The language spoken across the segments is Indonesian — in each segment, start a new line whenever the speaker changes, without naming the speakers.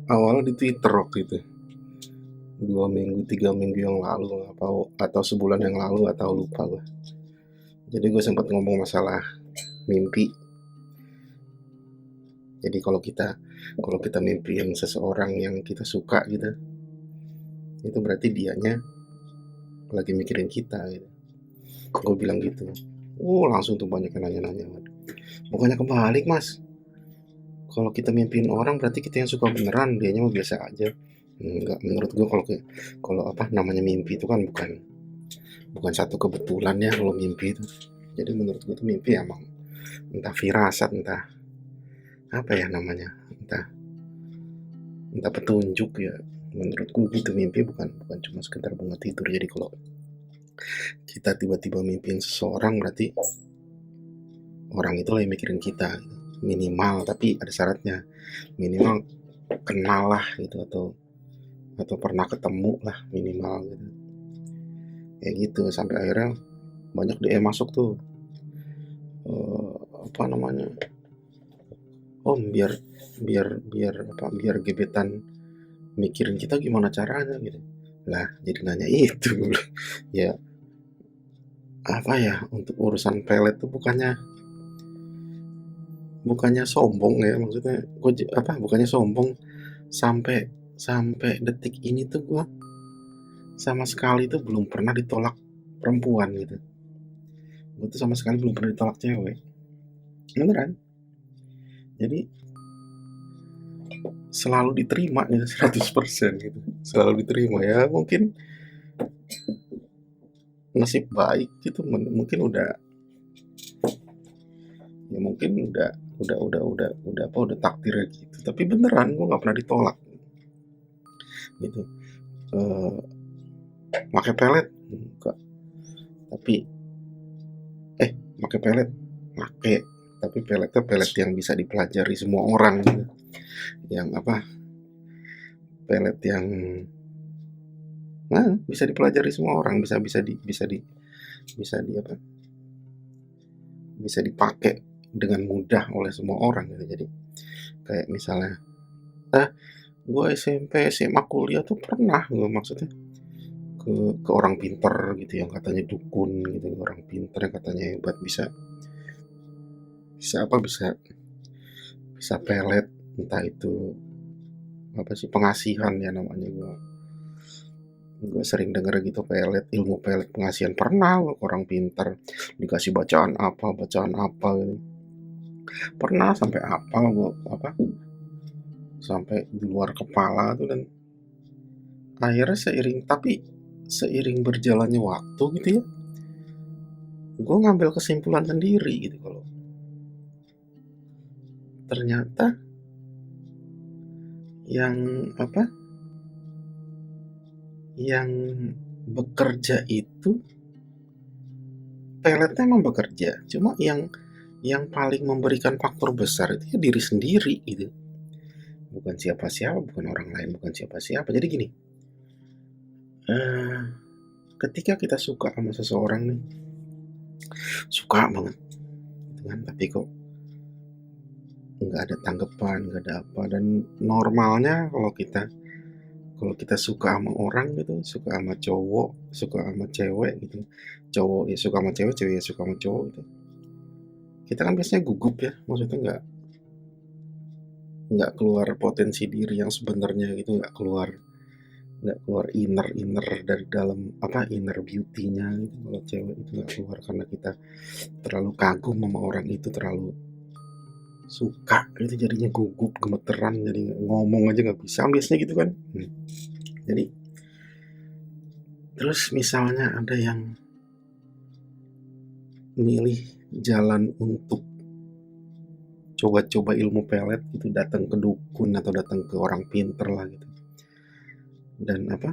awalnya di Twitter waktu itu, 2 minggu 3 minggu yang lalu, atau sebulan yang lalu, atau lupa gue. Jadi gue sempat ngomong masalah mimpi. Jadi kalau kita mimpiin seseorang yang kita suka gitu, itu berarti dianya lagi mikirin kita gitu. Gue bilang gitu. Langsung tuh banyak yang nanya-nanya. Bukannya kebalik, Mas. Kalau kita mimpiin orang berarti kita yang suka beneran, dianya mah biasa aja. Enggak, menurut gue kalau apa namanya mimpi itu kan bukan satu kebetulan ya kalau mimpi itu. Jadi menurut gue tuh mimpi emang entah firasat, entah apa ya namanya, entah entah petunjuk ya. Menurut gue gitu, mimpi bukan bukan cuma sekedar bunga tidur. Jadi kalau kita tiba-tiba mimpiin seseorang berarti orang itu lagi mikirin kita gitu. Minimal, tapi ada syaratnya, minimal kenal lah gitu, atau pernah ketemu lah minimal gitu, kayak gitu. Sampai akhirnya banyak DM masuk tuh, apa namanya, om biar biar biar apa biar gebetan mikirin kita gimana caranya gitu. Lah jadi nanya itu ya apa ya, untuk urusan pelet tuh bukannya sombong ya, maksudnya gue apa bukannya sombong, sampai sampai detik ini tuh gue sama sekali tuh belum pernah ditolak perempuan gitu. Gue tuh sama sekali belum pernah ditolak cewek, beneran. Jadi selalu diterima gitu 100% gitu, selalu diterima. Ya mungkin nasib baik gitu, mungkin udah takdirnya gitu. Tapi beneran gue nggak pernah ditolak gitu. eh Pakai pelet enggak, tapi pakai pelet, pakai, tapi peletnya pelet yang bisa dipelajari semua orang gitu. Yang apa, pelet yang bisa dipelajari semua orang, bisa di apa, bisa dipakai dengan mudah oleh semua orang gitu. Jadi kayak misalnya, gue SMP SMA kuliah tuh pernah gue, maksudnya ke orang pinter gitu yang katanya dukun gitu, orang pinter yang katanya hebat, bisa bisa apa bisa bisa pelet, entah itu apa sih, pengasihan ya namanya. Gue sering denger gitu, pelet, ilmu pelet pengasihan, pernah orang pinter dikasih bacaan apa gitu. Pernah sampai apa gue, apa sampai di luar kepala tuh. Dan akhirnya seiring berjalannya waktu gitu ya, gue ngambil kesimpulan sendiri gitu, kalau ternyata yang apa yang bekerja itu, peletnya emang bekerja, cuma yang paling memberikan faktor besar itu ya diri sendiri gitu, bukan siapa-siapa, bukan orang lain, bukan siapa-siapa. Jadi gini, eh, ketika kita suka sama seseorang nih, suka banget gitu kan, tapi kok nggak ada tanggapan, nggak ada apa. Dan normalnya kalau kita suka sama orang gitu, suka sama cowok, suka sama cewek gitu, cowok ya suka sama cewek, cewek ya suka sama cowok gitu, kita kan biasanya gugup ya, maksudnya nggak keluar potensi diri yang sebenarnya gitu, nggak keluar inner inner dari dalam, apa, inner beauty-nya gitu. Kalau cewek itu nggak keluar karena kita terlalu kagum sama orang itu, terlalu suka itu, jadinya gugup, gemeteran, jadi ngomong aja nggak bisa biasanya gitu kan. Jadi terus misalnya ada yang milih jalan untuk coba-coba ilmu pelet gitu, datang ke dukun atau datang ke orang pinter lah gitu, dan apa,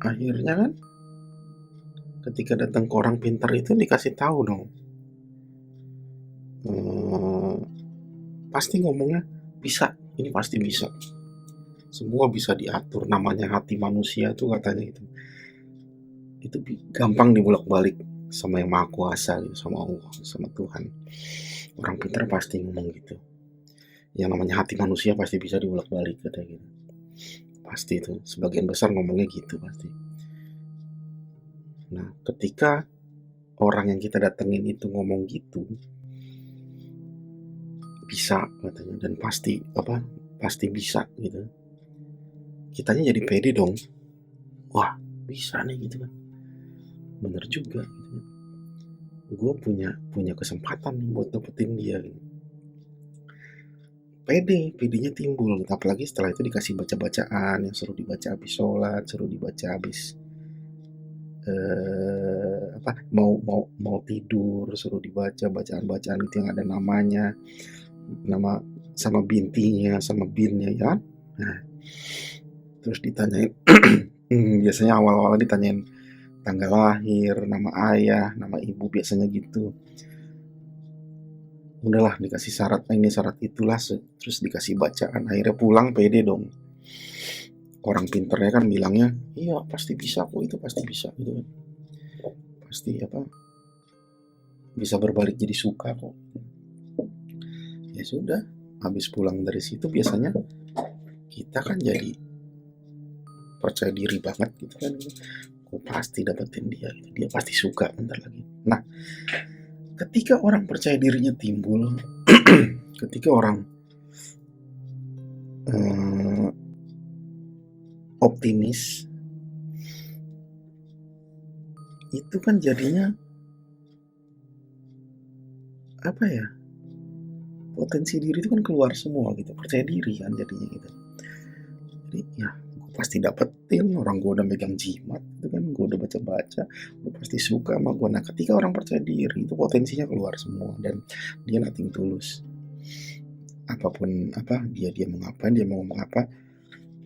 akhirnya kan ketika datang ke orang pinter itu dikasih tahu dong, eh, pasti ngomongnya bisa, ini pasti bisa, semua bisa diatur, namanya hati manusia tuh katanya itu gampang dibolak-balik sama yang maha kuasa gitu, sama Allah, sama Tuhan. Orang pintar pasti ngomong gitu. Yang namanya hati manusia pasti bisa dibolak-balik katanya gitu. Pasti itu, sebagian besar ngomongnya gitu pasti. Nah, ketika orang yang kita datengin itu ngomong gitu, bisa katanya, dan pasti bisa gitu. Kitanya jadi pede dong. Wah, bisa nih gitu kan. Bener juga gitu kan. Gue punya kesempatan nih buat dapetin dia gitu. Pedenya timbul gitu. Apalagi setelah itu dikasih baca-bacaan yang suruh dibaca habis sholat, suruh dibaca habis mau tidur, suruh dibaca bacaan-bacaan itu yang ada namanya, nama sama bintinya, sama binnya ya kan. Nah, terus ditanyain biasanya awal-awal ditanyain tanggal lahir, nama ayah, nama ibu, biasanya gitu. Udahlah dikasih syarat ini syarat itulah, terus dikasih bacaan, akhirnya pulang pede dong. Orang pinternya kan bilangnya iya pasti bisa kok, itu pasti bisa gitu kan, pasti bisa berbalik jadi suka kok. Ya sudah, habis pulang dari situ biasanya kita kan jadi percaya diri banget gitu kan, aku pasti dapetin dia, dia pasti suka bentar lagi. Nah, ketika orang percaya dirinya timbul, ketika orang optimis, itu kan jadinya potensi diri itu kan keluar semua gitu, percaya diri kan jadinya gitu. Jadi ya gue pasti dapetin, orang gue udah megang jimat gitu kan, gue udah baca-baca, gue pasti suka sama gue. Nah, ketika orang percaya diri itu potensinya keluar semua, dan dia nothing tulus. Apapun dia mau ngapain, dia mau ngomong apa,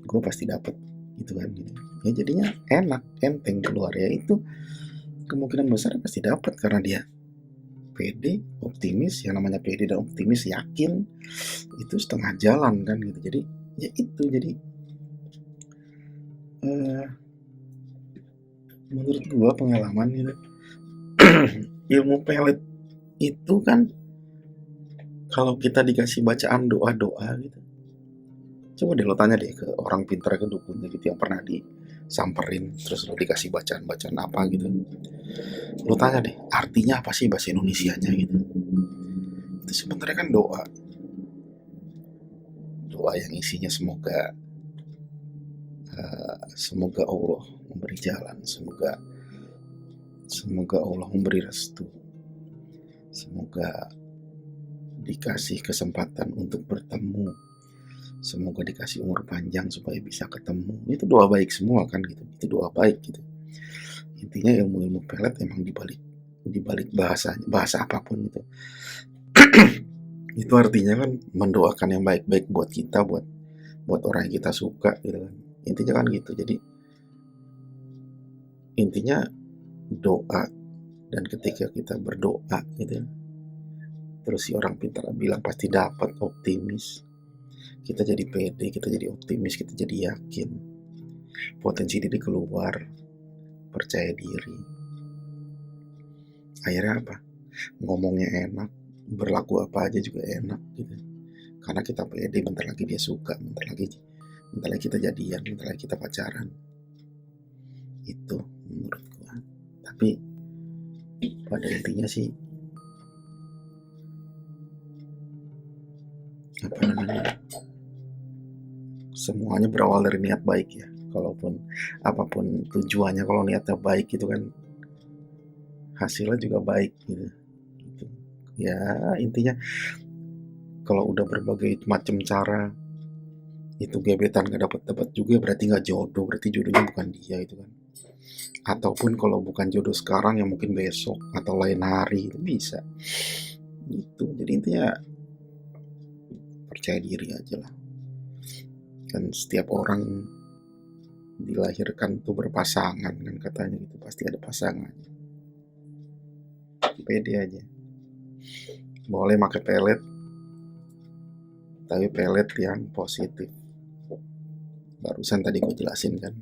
gue pasti dapet gitu kan gitu. Ya jadinya enak, enteng keluar, ya itu kemungkinan besar pasti dapat karena dia pede, optimis. Yang namanya pede dan optimis, yakin, itu setengah jalan kan gitu. Jadi ya itu, jadi menurut gua pengalaman gitu, ilmu pelet itu kan kalau kita dikasih bacaan doa-doa gitu, coba deh lo tanya deh ke orang pintar, ke dukunnya gitu, yang pernah disamperin terus lo dikasih bacaan-bacaan apa gitu, lo tanya deh artinya apa sih bahasa Indonesianya gitu. Itu sebenarnya kan doa yang isinya semoga Allah memberi jalan, semoga Allah memberi restu, semoga dikasih kesempatan untuk bertemu, semoga dikasih umur panjang supaya bisa ketemu. Itu doa baik semua kan gitu, itu doa baik gitu. Intinya ilmu pelet emang dibalik bahasa apapun gitu. Itu artinya kan mendoakan yang baik-baik buat kita, buat orang yang kita suka gitu kan. Intinya kan gitu. Jadi intinya doa, dan ketika kita berdoa gitu, terus si orang pintar bilang pasti dapat, optimis, kita jadi pede, kita jadi optimis, kita jadi yakin, potensi diri keluar, percaya diri. Akhirnya apa? Ngomongnya enak, berlaku apa aja juga enak gitu. Karena kita pede, bentar lagi dia suka, bentar lagi kita jadian, bentar lagi kita pacaran. Itu menurut gua. Tapi pada intinya sih semuanya berawal dari niat baik ya. Apapun tujuannya, kalau niatnya baik itu kan hasilnya juga baik gitu. Ya intinya kalau udah berbagai macam cara itu gebetan gak dapat juga, berarti nggak jodoh, berarti jodohnya bukan dia itu kan. Ataupun kalau bukan jodoh sekarang, ya mungkin besok atau lain hari, itu bisa gitu. Jadi intinya percaya diri aja lah. Kan setiap orang dilahirkan tuh berpasangan kan katanya gitu, pasti ada pasangan. Pede aja. Boleh pakai pelet, tapi pelet yang positif. Barusan tadi gue jelasin kan,